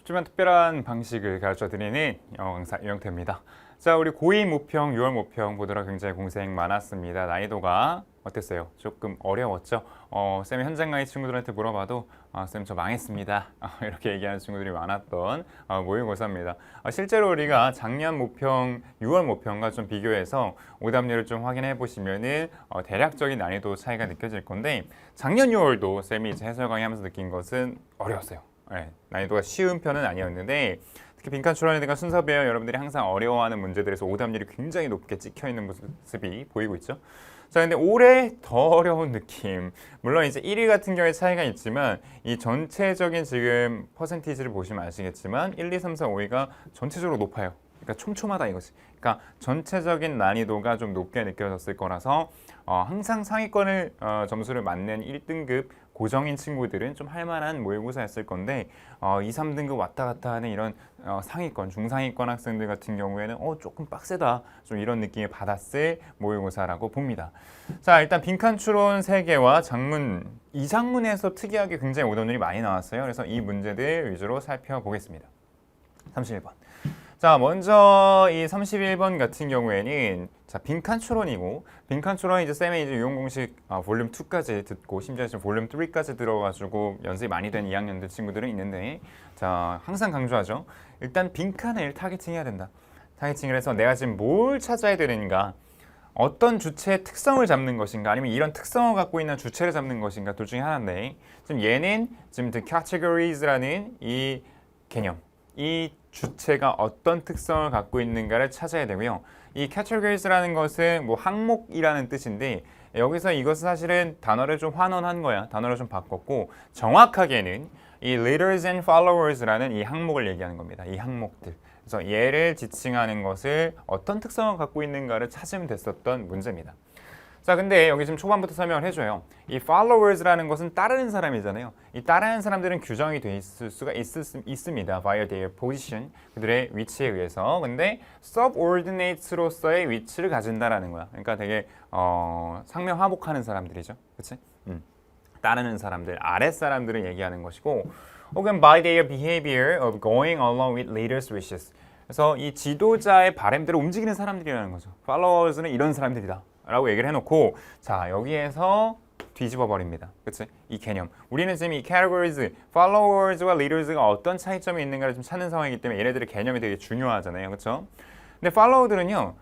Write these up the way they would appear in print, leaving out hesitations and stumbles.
쉽지만 특별한 방식을 가르쳐드리는 영어 강사 유영태입니다. 자, 우리 고2 모평, 6월 모평 보느라 굉장히 고생 많았습니다. 난이도가 어땠어요? 조금 어려웠죠? 쌤이 현장 강의 친구들한테 물어봐도 쌤 저 망했습니다. 이렇게 얘기하는 친구들이 많았던 모의고사입니다. 실제로 우리가 작년 모평, 6월 모평과 좀 비교해서 오답률을 좀 확인해 보시면은 대략적인 난이도 차이가 느껴질 건데 작년 6월도 쌤이 이제 해설 강의하면서 느낀 것은 어려웠어요. 네, 난이도가 쉬운 편은 아니었는데 특히 빈칸 추론이든가 순서 배열 여러분들이 항상 어려워하는 문제들에서 오답률이 굉장히 높게 찍혀있는 모습이 보이고 있죠. 자, 근데 올해 더 어려운 느낌. 물론 이제 1위 같은 경우에 차이가 있지만 이 전체적인 지금 퍼센티지를 보시면 아시겠지만 1, 2, 3, 4, 5위가 전체적으로 높아요. 그러니까 촘촘하다 이거지. 그러니까 전체적인 난이도가 좀 높게 느껴졌을 거라서 항상 상위권을 점수를 맞는 1등급 고정인 친구들은 좀 할만한 모의고사였을 건데 2, 3등급 왔다 갔다 하는 이런 상위권, 중상위권 학생들 같은 경우에는 조금 빡세다 좀 이런 느낌을 받았을 모의고사라고 봅니다. 자, 일단 빈칸 추론 3개와 장문, 이 장문에서 특이하게 굉장히 오답률이 많이 나왔어요. 그래서 이 문제들 위주로 살펴보겠습니다. 31번. 자, 먼저 이 31번 같은 경우에는 자, 빈칸 추론이고 빈칸 추론이 이제 쌤의 이제 유형 공식 볼륨 2까지 듣고 심지어 지금 볼륨 3까지 들어가지고 연습이 많이 된 2학년들 친구들은 있는데 자, 항상 강조하죠. 일단 빈칸을 타겟팅 해야 된다. 타겟팅을 해서 내가 지금 뭘 찾아야 되는가? 어떤 주체의 특성을 잡는 것인가 아니면 이런 특성을 갖고 있는 주체를 잡는 것인가 둘 중에 하나인데 지금 얘는 지금 the categories라는 이 개념 이 주체가 어떤 특성을 갖고 있는가를 찾아야 되고요. 이 categories라는 것은 뭐 항목이라는 뜻인데 여기서 이것은 사실은 단어를 좀 환원한 거야. 단어를 좀 바꿨고 정확하게는 이 leaders and followers라는 이 항목을 얘기하는 겁니다. 이 항목들. 그래서 얘를 지칭하는 것을 어떤 특성을 갖고 있는가를 찾으면 됐었던 문제입니다. 자, 근데 여기 지금 초반부터 설명을 해줘요. 이 followers라는 것은 따르는 사람이잖아요. 이 따르는 사람들은 규정이 돼 있을 수가 있습니다. via their position, 그들의 위치에 의해서. 근데 subordinates로서의 위치를 가진다라는 거야. 그러니까 되게 상명하복하는 사람들이죠. 그렇지? 따르는 사람들, 아랫사람들을 얘기하는 것이고 혹은 by their behavior of going along with leaders' wishes. 그래서 이 지도자의 바람대로 움직이는 사람들이라는 거죠. followers는 이런 사람들이다. 라고 얘기를 해놓고 자 여기에서 뒤집어 버립니다. 그치? 이 개념 우리는 지금 이 categories, followers와 leaders가 어떤 차이점이 있는가를 좀 찾는 상황이기 때문에 얘네들의 개념이 되게 중요하잖아요. 그렇죠? 근데 follower들은요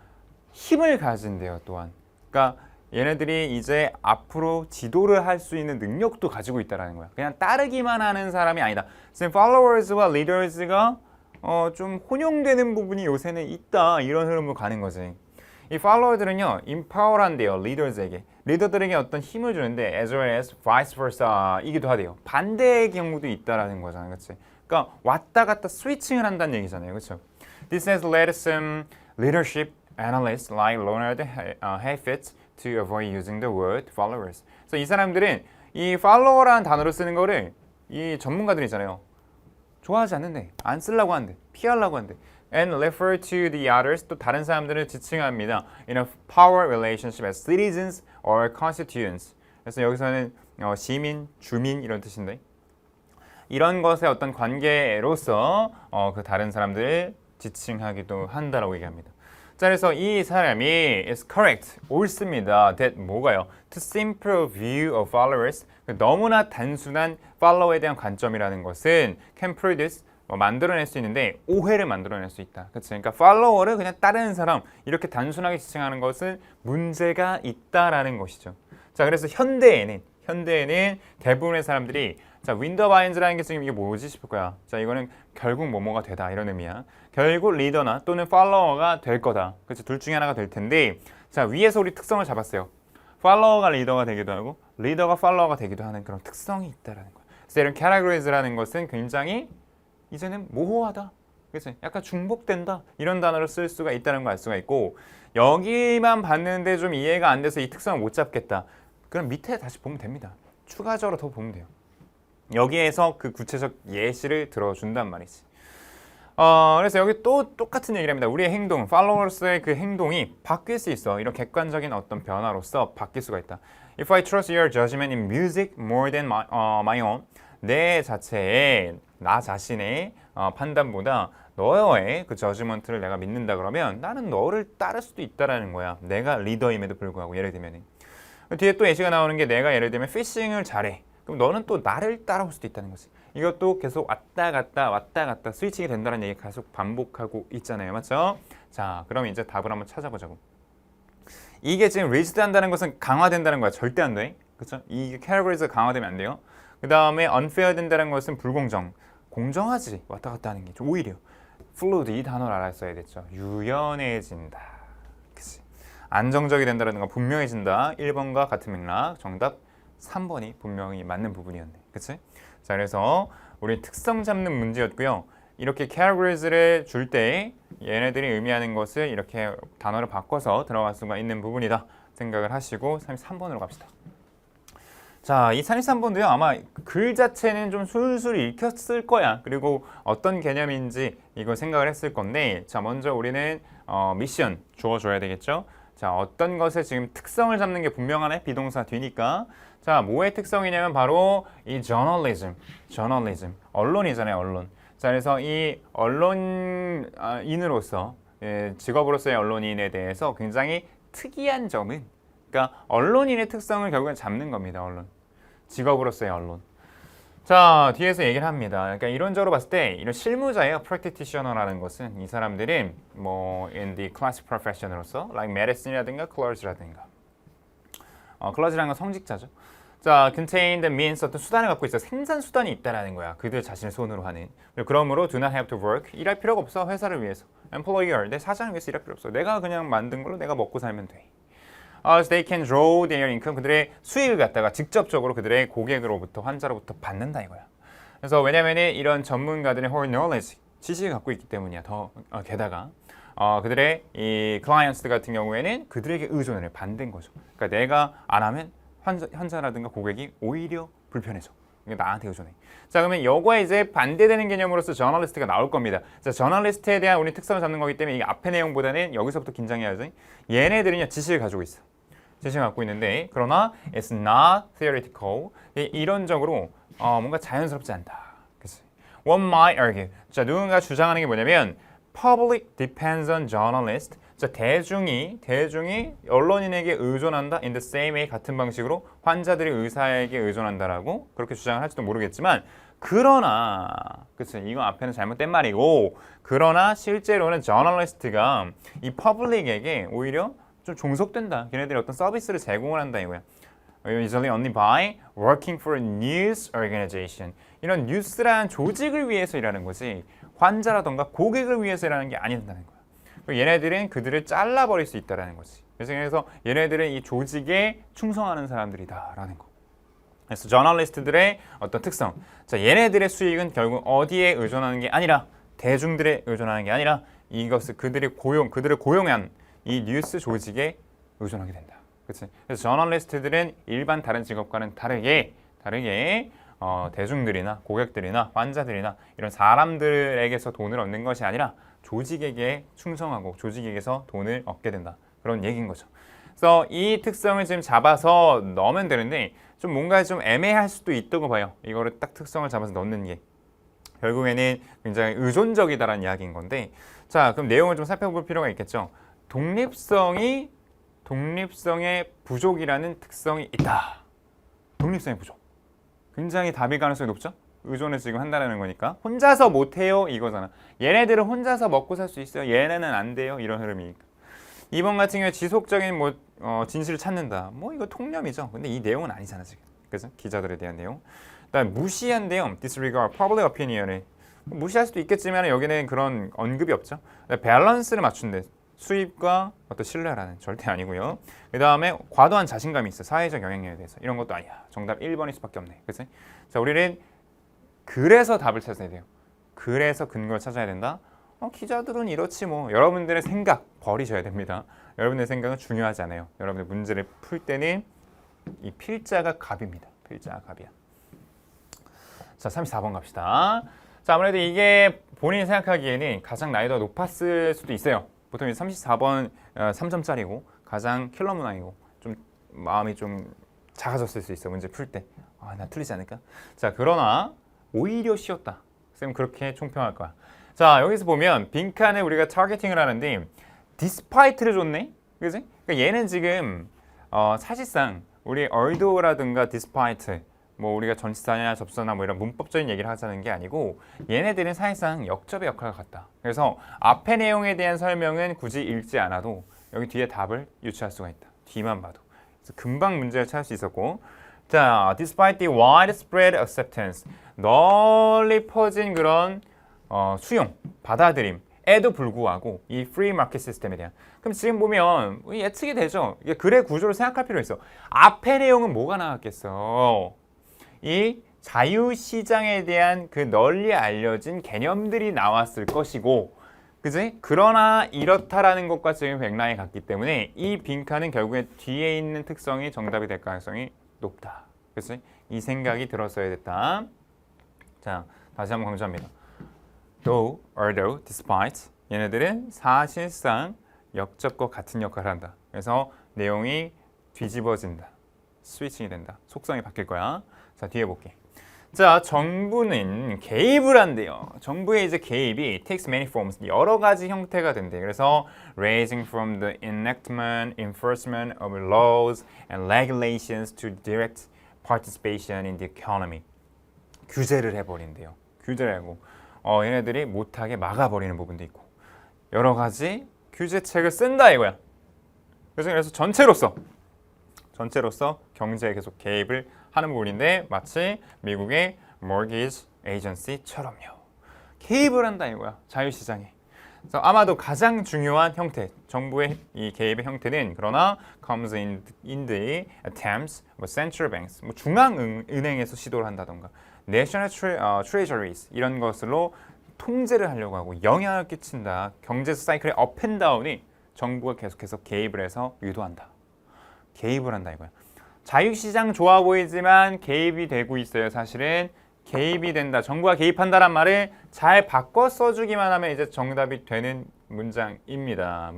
힘을 가진대요. 또한 그러니까 얘네들이 이제 앞으로 지도를 할 수 있는 능력도 가지고 있다는 거야. 그냥 따르기만 하는 사람이 아니다. 지금 followers와 leaders가 좀 혼용되는 부분이 요새는 있다. 이런 흐름으로 가는 거지. 이 팔로워들은요 empower한대요. 리더들에게 리더들에게 어떤 힘을 주는데 as well as vice versa 이기도 하대요. 반대의 경우도 있다라는 거잖아요. 그렇지? 그러니까 왔다 갔다 스위칭을 한다는 얘기잖아요. 그렇죠? This has led some leadership analysts like Leonard Heifetz to avoid using the word followers. 그래서 이 사람들은 이 follower라는 단어를 쓰는 거를 이 전문가들이잖아요. 좋아하지 않는데 안 쓰려고 하는데 피하려고 하는데 and refer to the others 또 다른 사람들을 지칭합니다. In a power relationship as citizens or constituents. 그래서 여기서는 시민, 주민 이런 뜻인데 이런 것의 어떤 관계로서 그 다른 사람들을 지칭하기도 한다라고 얘기합니다. 자, 그래서 이 사람이 is correct, 옳습니다. That 뭐가요? To simple view of followers 너무나 단순한 follow에 대한 관점이라는 것은 can produce 만들어낼 수 있는데 오해를 만들어낼 수 있다. 그치? 그러니까 팔로워를 그냥 따르는 사람 이렇게 단순하게 지칭하는 것은 문제가 있다라는 것이죠. 자, 그래서 현대에는 대부분의 사람들이 자 윈더바인즈라는 게 지금 이게 뭐지 싶을 거야. 자, 이거는 결국 뭐뭐가 되다 이런 의미야. 결국 리더나 또는 팔로워가 될 거다. 그치? 둘 중에 하나가 될 텐데 자 위에서 우리 특성을 잡았어요. 팔로워가 리더가 되기도 하고 리더가 팔로워가 되기도 하는 그런 특성이 있다라는 거야. 그래서 이런 categories라는 것은 굉장히 이제는 모호하다. 그치? 약간 중복된다. 이런 단어를 쓸 수가 있다는 걸 알 수가 있고 여기만 봤는데 좀 이해가 안 돼서 이 특성을 못 잡겠다. 그럼 밑에 다시 보면 됩니다. 추가적으로 더 보면 돼요. 여기에서 그 구체적 예시를 들어준단 말이지. 그래서 여기 또 똑같은 얘기를 합니다. 우리의 행동, 팔로워로서의 그 행동이 바뀔 수 있어. 이런 객관적인 어떤 변화로서 바뀔 수가 있다. If I trust your judgment in music more than my own 내 자체에 나 자신의 판단보다 너의 그 저지먼트를 내가 믿는다 그러면 나는 너를 따를 수도 있다라는 거야. 내가 리더임에도 불구하고 예를 들면 뒤에 또 예시가 나오는 게 내가 예를 들면 피싱을 잘해. 그럼 너는 또 나를 따라올 수도 있다는 거지. 이것도 계속 왔다 갔다 스위칭이 된다는 얘기 계속 반복하고 있잖아요. 맞죠? 자, 그럼 이제 답을 한번 찾아보자고. 이게 지금 리지드 한다는 것은 강화된다는 거야. 절대 안 돼. 그렇죠? 이게 categories가 강화되면 안 돼요. 그 다음에 unfair 된다는 것은 불공정. 공정하지. 왔다 갔다 하는 게 오히려 fluid 이 단어를 알았어야 됐죠. 유연해진다. 그치? 안정적이 된다는 건 분명해진다. 1번과 같은 맥락. 정답 3번이 분명히 맞는 부분이었네. 그치? 자, 그래서 우리 특성 잡는 문제였고요. 이렇게 categories를 줄 때 얘네들이 의미하는 것을 이렇게 단어를 바꿔서 들어갈 수가 있는 부분이다 생각을 하시고 33번으로 갑시다. 자, 이 33번도요. 아마 글 자체는 좀 술술 읽혔을 거야. 그리고 어떤 개념인지 이거 생각을 했을 건데, 자, 먼저 우리는 미션 주어줘야 되겠죠. 자, 어떤 것의 지금 특성을 잡는 게 분명하네. 비동사 뒤니까. 자, 뭐의 특성이냐면 바로 이 journalism, 언론이잖아요, 언론. 자, 그래서 이 언론인으로서 직업으로서의 언론인에 대해서 굉장히 특이한 점은, 그러니까 언론인의 특성을 결국엔 잡는 겁니다. 언론, 직업으로서의 언론. 자, 뒤에서 얘기를 합니다. 그러니까 이론적으로 봤을 때 이런 실무자예요. practitioner라는 것은 이 사람들은 뭐 in the class profession으로서 like medicine이라든가 clergy라든가 clergy라는 건 성직자죠. 자, contain the means 어떤 수단을 갖고 있어. 생산 수단이 있다라는 거야. 그들 자신의 손으로 하는. 그러므로 do not have to work. 일할 필요가 없어. 회사를 위해서. employer, 내 사장을 위해서 일할 필요 없어. 내가 그냥 만든 걸로 내가 먹고 살면 돼. So they can draw their income. 그들의 수익을 갖다가 직접적으로 그들의 고객으로부터, 환자로부터 받는다 이거야. 그래서 왜냐면은 이런 전문가들의 whole knowledge, 지식을 갖고 있기 때문이야. 게다가 그들의 이 clients 같은 경우에는 그들에게 의존을 해. 반대인 거죠. 그러니까 내가 안 하면 환자라든가 고객이 오히려 불편해져. 나한테 의존해. 자, 그러면 이거에 이제 반대되는 개념으로서 저널리스트가 나올 겁니다. 자, 저널리스트에 대한 우리 특성을 잡는 거기 때문에 이게 앞의 내용보다는 여기서부터 긴장해야지. 얘네들은요, 지식을 가지고 있어. 지식을 갖고 있는데, 그러나 it's not theoretical. 이론적으로 뭔가 자연스럽지 않다. 그치? One might argue. 자, 누군가 주장하는 게 뭐냐면 public depends on journalist. 자, 대중이 언론인에게 의존한다. in the same way, 같은 방식으로 환자들이 의사에게 의존한다라고 그렇게 주장을 할지도 모르겠지만, 그러나 그치, 이거 앞에는 잘못된 말이고, 그러나 실제로는 저널리스트가 이 퍼블릭에게 오히려 좀 종속된다. 걔네들이 어떤 서비스를 제공을 한다 이거야. Usually only by working for a news organization. 이런 뉴스라는 조직을 위해서 일하는 거지 환자라던가 고객을 위해서 일하는 게 아니다는 거야. 얘네들은 그들을 잘라버릴 수 있다는 거지. 그래서 얘네들은 이 조직에 충성하는 사람들이다라는 거. 그래서 저널리스트들의 어떤 특성. 자, 얘네들의 수익은 결국 어디에 의존하는 게 아니라 대중들에 의존하는 게 아니라 이것을 그들을 고용한 이 뉴스 조직에 의존하게 된다. 그치? 그래서 저널리스트들은 일반 다른 직업과는 다르게 대중들이나 고객들이나 환자들이나 이런 사람들에게서 돈을 얻는 것이 아니라 조직에게 충성하고 조직에게서 돈을 얻게 된다. 그런 얘기인 거죠. 그래서 이 특성을 지금 잡아서 넣으면 되는데 좀 뭔가 좀 애매할 수도 있다고 봐요. 이거를 딱 특성을 잡아서 넣는 게 결국에는 굉장히 의존적이다라는 이야기인 건데, 자, 그럼 내용을 좀 살펴볼 필요가 있겠죠. 독립성의 부족이라는 특성이 있다. 독립성의 부족. 굉장히 답일 가능성이 높죠? 의존을 지금 한다는 거니까. 혼자서 못해요 이거잖아. 얘네들은 혼자서 먹고 살 수 있어요. 얘네는 안 돼요. 이런 흐름이니까. 2번 같은 경우에 지속적인 진실을 찾는다. 이거 통념이죠. 근데 이 내용은 아니잖아 지금. 그래서 기자들에 대한 내용. 일단 무시한대요. disregard public opinion을. 무시할 수도 있겠지만 여기는 그런 언급이 없죠. 밸런스를 맞춘대. 수입과 어떤 신뢰라는 절대 아니고요. 그 다음에 과도한 자신감이 있어. 사회적 영향력에 대해서. 이런 것도 아니야. 정답 1번일 수밖에 없네. 그치? 자, 우리는 그래서 답을 찾아야 돼요. 그래서 근거를 찾아야 된다. 기자들은 이렇지 뭐. 여러분들의 생각 버리셔야 됩니다. 여러분의 생각은 중요하지 않아요. 여러분의 문제를 풀 때는 이 필자가 갑입니다. 필자가 갑이야. 자, 34번 갑시다. 자, 아무래도 이게 본인이 생각하기에는 가장 난이도가 높았을 수도 있어요. 보통 34번 3점짜리고 가장 킬러 문항이고 좀 마음이 좀 작아졌을 수 있어. 문제 풀 때. 나 틀리지 않을까? 자, 그러나 오히려 쉬웠다. 쌤 그렇게 총평할 거야. 자, 여기서 보면 빈칸을 우리가 타겟팅을 하는데 despite를 줬네? 그지? 그러니까 얘는 지금 사실상 우리 although라든가 despite 뭐 우리가 전치사냐 접수사나 뭐 이런 문법적인 얘기를 하자는 게 아니고 얘네들은 사실상 역접의 역할을 갖다. 그래서 앞의 내용에 대한 설명은 굳이 읽지 않아도 여기 뒤에 답을 유추할 수가 있다. 뒤만 봐도. 그래서 금방 문제를 찾을 수 있었고, 자, despite the widespread acceptance, 널리 퍼진 그런 수용, 받아들임에도 불구하고 이 free market 시스템에 대한. 그럼 지금 보면 예측이 되죠. 이게 글의 구조를 생각할 필요 있어. 앞의 내용은 뭐가 나왔겠어? 이 자유시장에 대한 그 널리 알려진 개념들이 나왔을 것이고, 그지? 그러나 이렇다라는 것과 지금 백라인이 같기 때문에 이 빈칸은 결국에 뒤에 있는 특성이 정답이 될 가능성이 높다. 그치? 이 생각이 들었어야 됐다. 자, 다시 한번 강조합니다. though, although, despite 얘네들은 사실상 역접과 같은 역할을 한다. 그래서 내용이 뒤집어진다. 스위칭이 된다. 속성이 바뀔 거야. 자, 뒤에 볼게. 자, 정부는 개입을 한대요. 정부의 이제 개입이 takes many forms, 여러 가지 형태가 된대. 그래서 ranging from the enactment, enforcement of laws and regulations to direct participation in the economy. 규제를 해버린대요. 규제를 하고 얘네들이 못하게 막아버리는 부분도 있고 여러 가지 규제책을 쓴다 이거야. 그래서 전체로서 경제에 계속 개입을 하는 부분인데 마치 미국의 mortgage agency처럼요. 개입을 한다 이거야. 자유시장에. 그래서 아마도 가장 중요한 형태, 정부의 이 개입의 형태는 그러나 comes in the attempts, central banks, 중앙은행에서 시도를 한다던가 national treasuries 이런 것으로 통제를 하려고 하고 영향을 끼친다. 경제 사이클의 업 앤 다운이 정부가 계속해서 개입을 해서 유도한다. 개입을 한다 이거야. 자유시장 좋아 보이지만 개입이 되고 있어요. 사실은 개입이 된다. 정부가 개입한다란 말을 잘 바꿔 써주기만 하면 이제 정답이 되는 문제입니다.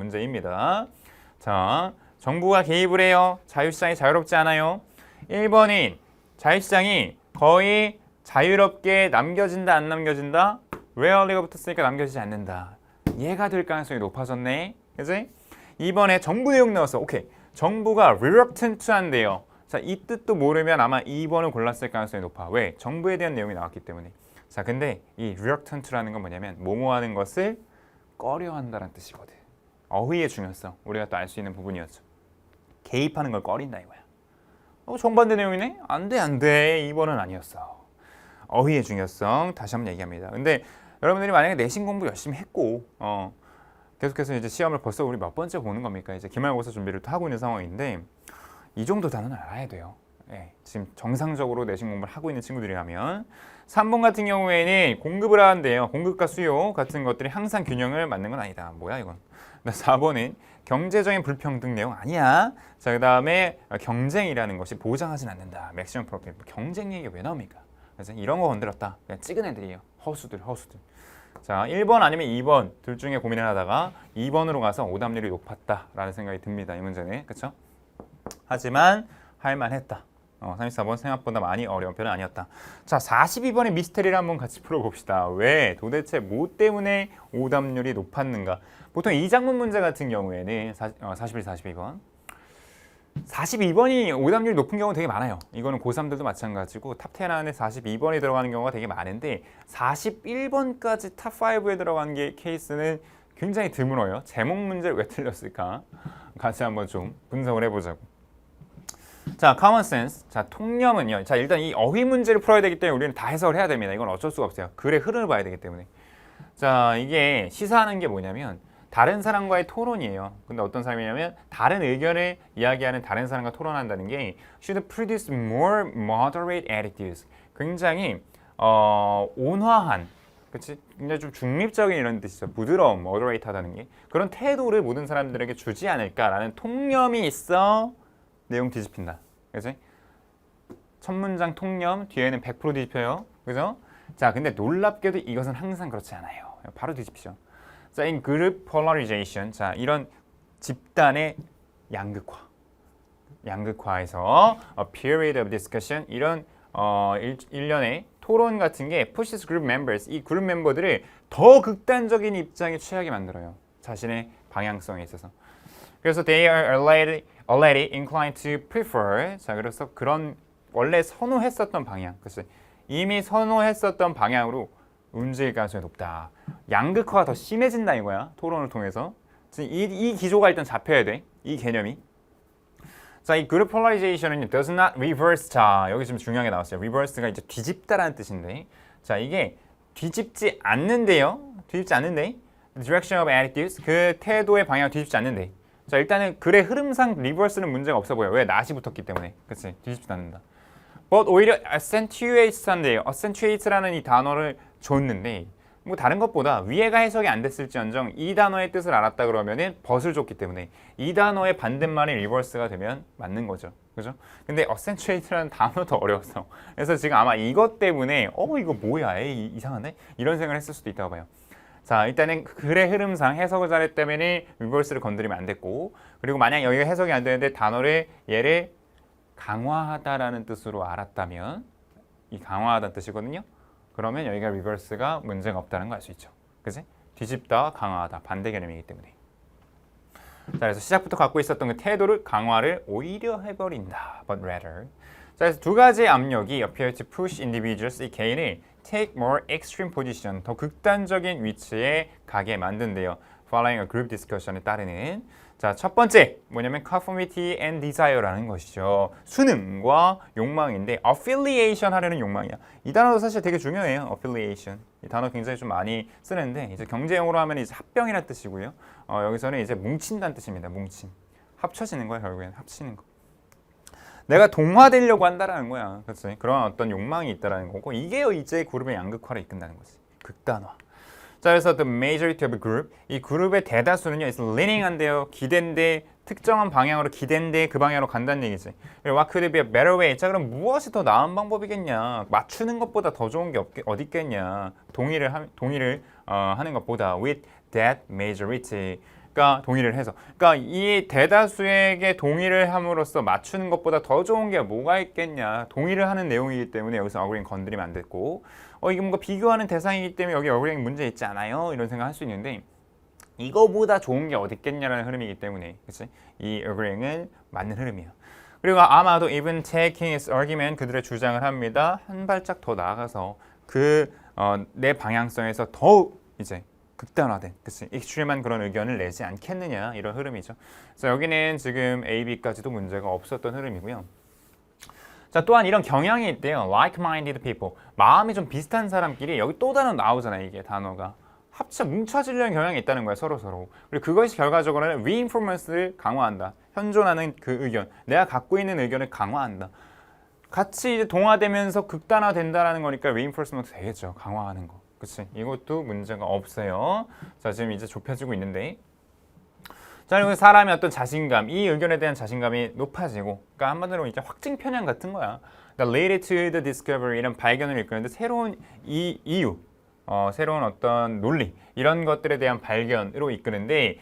자, 정부가 개입을 해요. 자유시장이 자유롭지 않아요. 1번인 자유시장이 거의 자유롭게 남겨진다 안 남겨진다? rarely가 붙었으니까 남겨지지 않는다. 얘가 될 가능성이 높아졌네. 그치? 2번에 정부 내용 나왔어. 오케이. 정부가 reluctant 한대요. 자, 이 뜻도 모르면 아마 2번을 골랐을 가능성이 높아. 왜? 정부에 대한 내용이 나왔기 때문에. 자, 근데 이 reluctant라는 건 뭐냐면 뭐뭐하는 것을 꺼려한다는 뜻이거든. 어휘의 중요성 우리가 또 알 수 있는 부분이었죠. 개입하는 걸 꺼린다 이거야. 정반대 내용이네? 안 돼. 2번은 아니었어. 어휘의 중요성 다시 한번 얘기합니다. 근데 여러분들이 만약에 내신 공부 열심히 했고 계속해서 이제 시험을 벌써 우리 몇 번째 보는 겁니까? 이제 기말고사 준비를 또 하고 있는 상황인데 이 정도 단어는 알아야 돼요. 예, 지금 정상적으로 내신 공부를 하고 있는 친구들이라면 3번 같은 경우에는 공급을 하는데요. 공급과 수요 같은 것들이 항상 균형을 맞는 건 아니다. 뭐야 이건. 4번은 경제적인 불평등 내용 아니야. 자, 그 다음에 경쟁이라는 것이 보장하진 않는다. 맥시멈 프로필. 경쟁 얘기가 왜 나옵니까? 그래서 이런 거 건드렸다. 그냥 찍은 애들이에요. 허수들. 자, 1번 아니면 2번 둘 중에 고민을 하다가 2번으로 가서 오답률이 높았다라는 생각이 듭니다. 이 문제는. 그렇죠? 하지만 할만했다. 34번 생각보다 많이 어려운 편은 아니었다. 자, 42번의 미스테리를 한번 같이 풀어봅시다. 왜? 도대체 뭐 때문에 오답률이 높았는가? 보통 이 작문 문제 같은 경우에는 41, 42번 42번이 오답률이 높은 경우가 되게 많아요. 이거는 고3들도 마찬가지고 탑10 안에 42번이 들어가는 경우가 되게 많은데 41번까지 탑5에 들어간 게 케이스는 굉장히 드물어요. 제목 문제를 왜 틀렸을까? 같이 한번 좀 분석을 해보자고. 자, common sense. 자, 통념은요. 자, 일단 이 어휘 문제를 풀어야 되기 때문에 우리는 다 해석을 해야 됩니다. 이건 어쩔 수가 없어요. 글의 흐름을 봐야 되기 때문에. 자, 이게 시사하는 게 뭐냐면 다른 사람과의 토론이에요. 근데 어떤 사람이냐면 다른 의견을 이야기하는 다른 사람과 토론한다는 게 should produce more moderate attitudes. 굉장히 온화한, 그치? 굉장히 좀 중립적인 이런 뜻이죠. 부드러움, moderate하다는 게 그런 태도를 모든 사람들에게 주지 않을까라는 통념이 있어. 내용 뒤집힌다. 그치? 첫 문장 통념 뒤에는 100% 뒤집혀요. 그죠? 자, 근데 놀랍게도 이것은 항상 그렇지 않아요. 바로 뒤집히죠. 자, in group polarization. 자, 이런 집단의 양극화에서 a period of discussion 이런 일련의 토론 같은 게 pushes group members, 이 그룹 멤버들을 더 극단적인 입장에 취하게 만들어요. 자신의 방향성에 있어서. 그래서 they are already inclined to prefer. 자, 그래서 그런 원래 선호했었던 방향, 그치? 이미 선호했었던 방향으로 움직일 가능성이 높다. 양극화가 더 심해진다 이거야. 토론을 통해서. 이 기조가 일단 잡혀야 돼. 이 개념이. 자, 이 그룹 폴라리제이션은 does not reverse. 자, 여기 좀 중요한 게 나왔어요. reverse가 이제 뒤집다라는 뜻인데, 자, 이게 뒤집지 않는데요. 뒤집지 않는데, the direction of attitudes, 그 태도의 방향을 뒤집지 않는데. 자, 일단은 글의 흐름상 reverse는 문제가 없어 보여. 왜? not이 붙었기 때문에. 그치? 뒤집지 않는다. but 오히려 accentuates한데요. accentuates라는 이 단어를 줬는데, 뭐 다른 것보다 위에가 해석이 안 됐을지언정 이 단어의 뜻을 알았다 그러면은 벗을 줬기 때문에 이 단어의 반대말이 리버스가 되면 맞는 거죠. 그죠? 근데 accentuate라는 단어 더 어려웠어. 그래서 지금 아마 이것 때문에 이거 뭐야? 에이, 이상한데? 이런 생각을 했을 수도 있다고 봐요. 자, 일단은 글의 흐름상 해석을 잘했다면 리버스를 건드리면 안 됐고, 그리고 만약 여기가 해석이 안 되는데 단어를 얘를 강화하다라는 뜻으로 알았다면, 이 강화하다는 뜻이거든요. 그러면 여기가 리버스가 문제가 없다는 걸 알 수 있죠. 그치? 뒤집다, 강화하다, 반대 개념이기 때문에. 자, 그래서 시작부터 갖고 있었던 그 태도를 강화를 오히려 해버린다. But rather. 자, 그래서 두 가지의 압력이 appear to push individuals, 이 개인을 take more extreme position, 더 극단적인 위치에 가게 만든대요. Following a group discussion에 따르는. 자, 첫 번째 뭐냐면 conformity and desire라는 것이죠. 순응과 욕망인데 affiliation 하려는 욕망이야. 이 단어도 사실 되게 중요해요. affiliation. 이 단어 굉장히 좀 많이 쓰는데 이제 경제용어로 하면 이제 합병이라는 뜻이고요. 여기서는 이제 뭉친다는 뜻입니다. 뭉침. 합쳐지는 거야, 결국엔 합치는 거. 내가 동화되려고 한다라는 거야. 그렇지? 그런 어떤 욕망이 있다라는 거고 이게 이제 그룹의 양극화를 이끈다는 거지. 극단화. 자, 그래서 the majority of a group, 이 그룹의 대다수는요, is leaning한데요, 기댄데 특정한 방향으로 기댄데 그 방향으로 간다는 얘기지. What could be a better way? 자, 그럼 무엇이 더 나은 방법이겠냐? 맞추는 것보다 더 좋은 게 어디 있겠냐? 동의를 하는 것보다 with that majority. 그러니까 동의를 해서. 그러니까 이 대다수에게 동의를 함으로써 맞추는 것보다 더 좋은 게 뭐가 있겠냐? 동의를 하는 내용이기 때문에 여기서 어그링 건드리면 안 됐고. 이게 뭔가 비교하는 대상이기 때문에 여기 어그링 문제 있지 않아요? 이런 생각 할 수 있는데 이거보다 좋은 게 어디 있겠냐라는 흐름이기 때문에 그치? 이 어그링은 맞는 흐름이에요. 그리고 아마도 even taking its argument, 그들의 주장을 합니다. 한 발짝 더 나아가서 내 방향성에서 더욱 이제 극단화된, 그치? 익스트림한 그런 의견을 내지 않겠느냐 이런 흐름이죠. 그래서 여기는 지금 A, B까지도 문제가 없었던 흐름이고요. 자, 또한 이런 경향이 있대요. like-minded people. 마음이 좀 비슷한 사람끼리 여기 또 단어 나오잖아요. 이게 단어가. 뭉쳐지려는 경향이 있다는 거야. 서로. 그리고 그것이 결과적으로는 reinforce를 강화한다. 현존하는 그 의견. 내가 갖고 있는 의견을 강화한다. 같이 이제 동화되면서 극단화된다는 거니까 reinforcement 되겠죠. 강화하는 거. 그치? 이것도 문제가 없어요. 자, 지금 이제 좁혀지고 있는데. 자, 그리고 사람의 어떤 자신감, 이 의견에 대한 자신감이 높아지고, 그러니까 한마디로 이제 확증 편향 같은 거야. 그러니까 related to the discovery, 이런 발견을 이끄는데 새로운 이유, 새로운 어떤 논리, 이런 것들에 대한 발견으로 이끄는데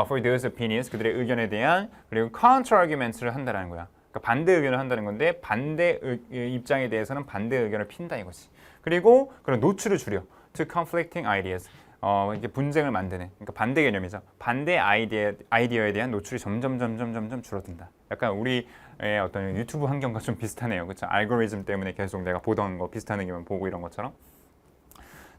for those opinions, 그들의 의견에 대한, 그리고 counter arguments를 한다는 거야. 그러니까 반대 의견을 한다는 건데 반대 입장에 대해서는 반대 의견을 핀다 이거지. 그리고 그런 노출을 줄여. to conflicting ideas. 이게 분쟁을 만드는, 그러니까 반대 개념이죠. 반대 아이디어에 대한 노출이 점점 줄어든다. 약간 우리의 어떤 유튜브 환경과 좀 비슷하네요. 그렇죠? 알고리즘 때문에 계속 내가 보던 거 비슷한 의견 보고 이런 것처럼.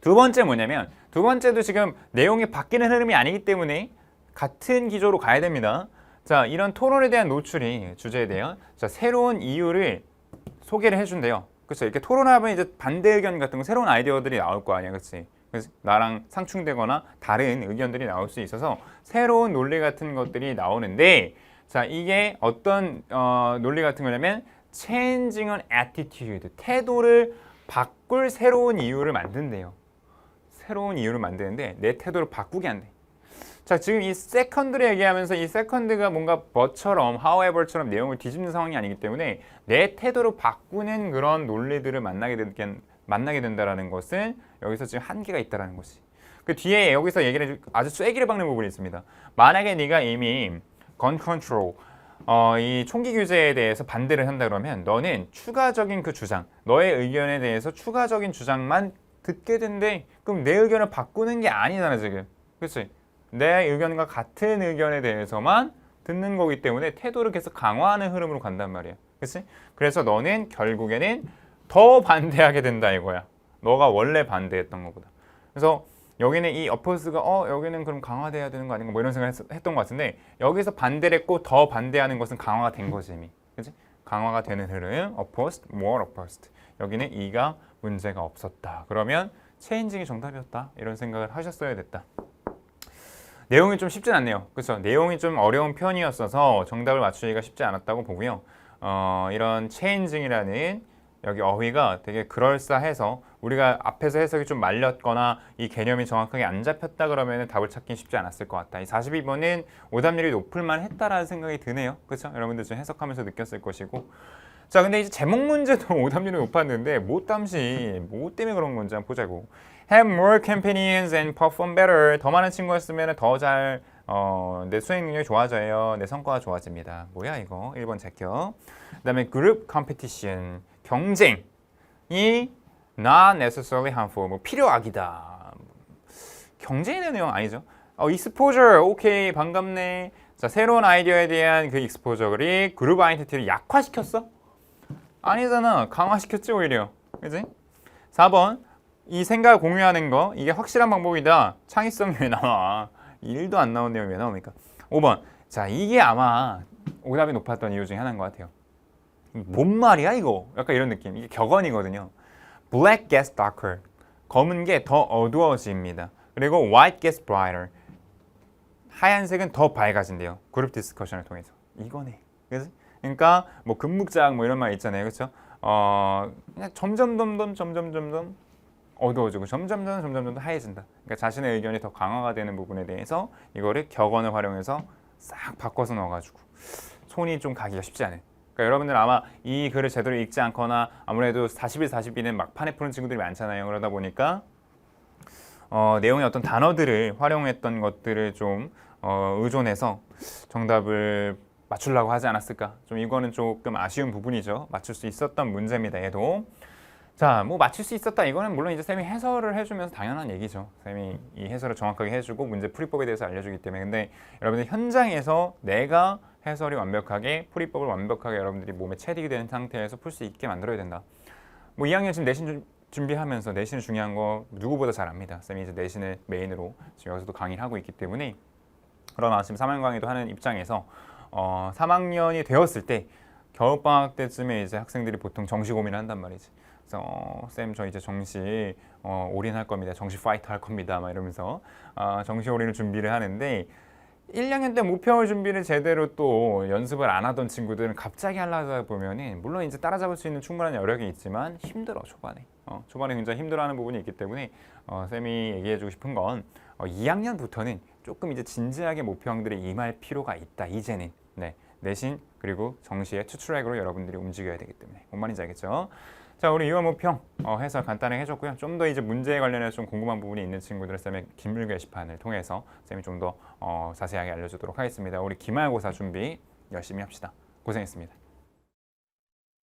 두 번째 뭐냐면, 두 번째도 지금 내용이 바뀌는 흐름이 아니기 때문에 같은 기조로 가야 됩니다. 자, 이런 토론에 대한 노출이 주제에 대한 새로운 이유를 소개를 해준대요. 그렇죠? 이렇게 토론하면 이제 반대 의견 같은 거 새로운 아이디어들이 나올 거 아니야, 그렇지? 그래서 나랑 상충되거나 다른 의견들이 나올 수 있어서 새로운 논리 같은 것들이 나오는데, 자, 이게 어떤 논리 같은 거냐면 changing an attitude, 태도를 바꿀 새로운 이유를 만든대요. 새로운 이유를 만드는데 내 태도를 바꾸게 한대. 자, 지금 이 second를 얘기하면서 이 second가 뭔가 but처럼, however처럼 내용을 뒤집는 상황이 아니기 때문에 내 태도를 바꾸는 그런 논리들을 만나게 된다라는 것은 여기서 지금 한계가 있다라는 것이. 그 뒤에 여기서 얘기를 아주 쐐기를 박는 부분이 있습니다. 만약에 네가 이미 gun control, 이 총기 규제에 대해서 반대를 한다 그러면 너는 추가적인 그 주장, 너의 의견에 대해서 추가적인 주장만 듣게 된대. 그럼 내 의견을 바꾸는 게 아니잖아 지금. 그렇지? 내 의견과 같은 의견에 대해서만 듣는 거기 때문에 태도를 계속 강화하는 흐름으로 간단 말이야. 그렇지? 그래서 너는 결국에는 더 반대하게 된다 이거야. 너가 원래 반대했던 것보다. 그래서 여기는 이 oppose가 여기는 그럼 강화돼야 되는 거 아닌가 뭐 이런 생각을 했던 것 같은데 여기서 반대를 했고 더 반대하는 것은 강화가 된 거지 이미. 그치? 강화가 되는 흐름 opposed, more opposed. 여기는 이가 문제가 없었다. 그러면 체인징이 정답이었다. 이런 생각을 하셨어야 됐다. 내용이 좀 쉽진 않네요. 그렇죠? 내용이 좀 어려운 편이었어서 정답을 맞추기가 쉽지 않았다고 보고요. 이런 체인징이라는 여기 어휘가 되게 그럴싸해서 우리가 앞에서 해석이 좀 말렸거나 이 개념이 정확하게 안 잡혔다 그러면 답을 찾기 쉽지 않았을 것 같다. 이 42번은 오답률이 높을 만했다라는 생각이 드네요. 그렇죠? 여러분들 좀 해석하면서 느꼈을 것이고. 자, 근데 이제 제목 문제도 오답률이 높았는데 뭐 때문에 그런 건지 한번 보자고. Have more companions and perform better. 더 많은 친구였으면 더 잘 내 수행 능력이 좋아져요. 내 성과가 좋아집니다. 뭐야 이거? 1번 제껴. 그 다음에 group competition. 경쟁이 not necessarily harmful. 뭐 필요악이다. 경쟁에 대한 내용 아니죠. exposure. 오케이. 반갑네. 자, 새로운 아이디어에 대한 그 exposure이 그룹 아이덴티티를 약화시켰어? 아니잖아. 강화시켰지 오히려. 그지? 4번. 이 생각을 공유하는 거 이게 확실한 방법이다. 창의성이 왜 나와? 1도 안 나온 내용이 왜 나옵니까? 5번. 자, 이게 아마 오답이 높았던 이유 중에 하나인 것 같아요. 뭔 말이야 이거? 약간 이런 느낌. 이게 격언이거든요. Black gets darker. 검은 게 더 어두워집니다. 그리고 white gets brighter. 하얀색은 더 밝아진대요. 그룹 디스커션을 통해서. 이거네. 그래서 그러니까 뭐 금묵자학 뭐 이런 말 있잖아요. 그렇죠? 그냥 점점 어두워지고 점점 더 하얘진다. 그러니까 자신의 의견이 더 강화가 되는 부분에 대해서 이거를 격언을 활용해서 싹 바꿔서 넣어가지고 손이 좀 가기가 쉽지 않은. 그러니까 여러분들 아마 이 글을 제대로 읽지 않거나 아무래도 40일 40일은 막판에 푸는 친구들이 많잖아요. 그러다 보니까 내용의 어떤 단어들을 활용했던 것들을 좀 의존해서 정답을 맞추려고 하지 않았을까. 좀 이거는 조금 아쉬운 부분이죠. 맞출 수 있었던 문제입니다. 얘도. 자, 뭐 맞출 수 있었다. 이거는 물론 이제 쌤이 해설을 해주면서 당연한 얘기죠. 쌤이 이 해설을 정확하게 해주고 문제 풀이법에 대해서 알려주기 때문에. 근데 여러분들 현장에서 내가 해설이 완벽하게 풀이법을 완벽하게 여러분들이 몸에 체득이 되는 상태에서 풀 수 있게 만들어야 된다. 뭐 2학년 지금 내신 준비하면서 내신이 중요한 거 누구보다 잘 압니다. 쌤이 이제 내신을 메인으로 지금 여기서도 강의를 하고 있기 때문에. 그러나 지금 3학년 강의도 하는 입장에서 3학년이 되었을 때 겨울방학 때쯤에 이제 학생들이 보통 정시 고민을 한단 말이지. 그래서 쌤 저 이제 정시 올인할 겁니다. 정시 파이터 할 겁니다. 막 이러면서 정시 올인을 준비를 하는데 1, 2학년 때 목표물 준비를 제대로 또 연습을 안 하던 친구들은 갑자기 하려다 보면은 물론 이제 따라잡을 수 있는 충분한 여력이 있지만 힘들어 초반에. 초반에 굉장히 힘들어하는 부분이 있기 때문에 쌤이 얘기해주고 싶은 건 2학년부터는 조금 이제 진지하게 목표형들에 임할 필요가 있다. 이제는 내신 그리고 정시의 투트랙으로 여러분들이 움직여야 되기 때문에 뭔 말인지 알겠죠? 자, 우리 유월 모평 해설 간단하게 해줬고요. 좀 더 이제 문제에 관련해서 좀 궁금한 부분이 있는 친구들은 쌤의 긴물 게시판을 통해서 쌤이 좀 더 자세하게 알려주도록 하겠습니다. 우리 기말고사 준비 열심히 합시다. 고생했습니다.